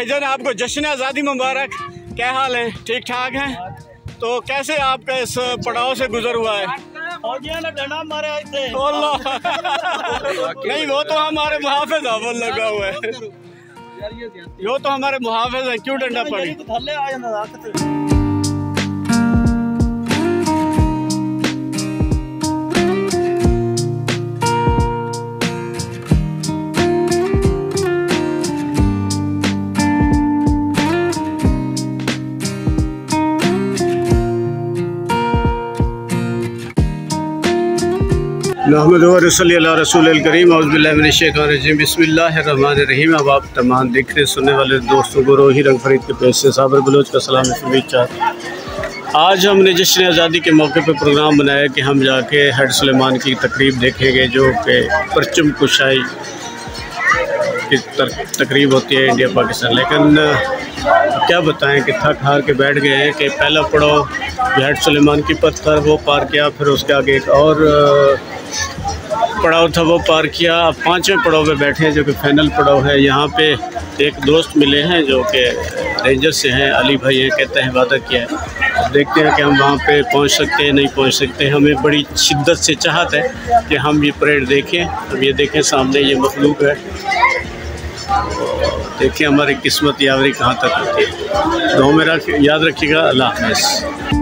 भाईजान आपको जश्न आज़ादी मुबारक। क्या हाल है? ठीक ठाक हैं? तो कैसे आपका इस पड़ाव से गुजर हुआ है? नहीं, वो तो हमारे मुहाफिज है, वो लगा हुआ है, वो तो हमारे मुहाफिज है, क्यों डंडा पड़ी? रसूल करीम बिस्मिल्लाहिर्रहमानिर्रहीम। अब आप तमाम देखने सुनने वाले दोस्तों को रोही रंग फरीद के पेश से साबर बलोच का सलाम आज हमने जश्न आज़ादी के मौके पर प्रोग्राम बनाया कि हम जाके हेड सुलेमान की तकरीब देखेंगे, जो कि परचम कुशाई की तकरीब होती है इंडिया पाकिस्तान। लेकिन क्या बताएं कि थक हार के बैठ गए हैं कि पहला पड़ाव हेड सुलेमान की पत्थर वो पार किया, फिर उसके आगे एक और पड़ाव था वो पार किया। अब 5वें पड़ाव पे बैठे हैं जो कि फाइनल पड़ाव है। यहाँ पे एक दोस्त मिले हैं जो कि रेंजर से हैं, अली भाई हैं, कहते हैं वादा किया है। देखते हैं कि हम वहाँ पे पहुँच सकते हैं नहीं पहुँच सकते। हमें बड़ी शिद्दत से चाहत है कि हम ये परेड देखें। अब ये देखें सामने ये मखलूक है, देखिए हमारी किस्मत यावरी कहाँ तक होती है। तो मेरा याद रखिएगा। अल्लाह हाफ़िज़।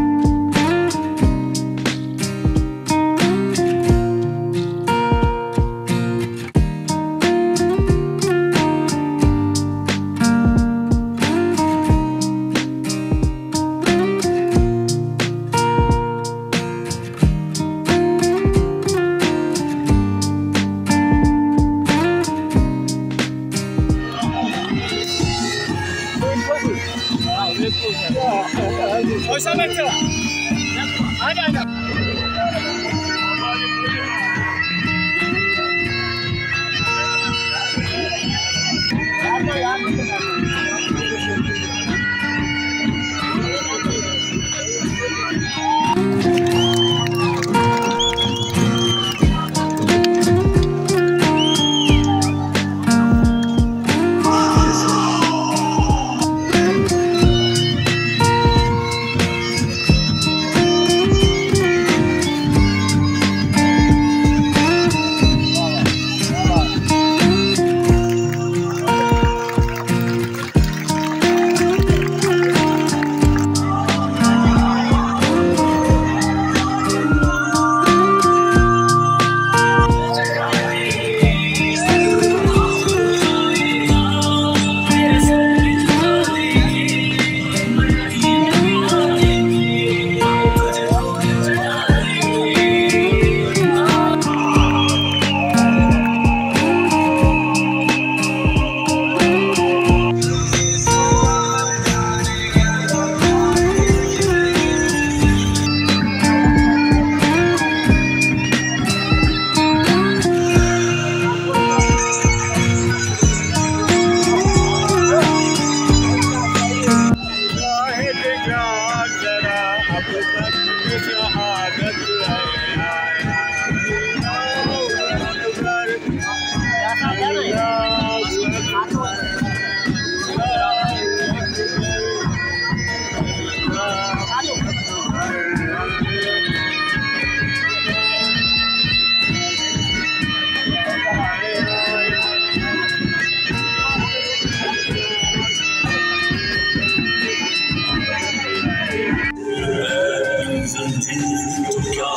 क्या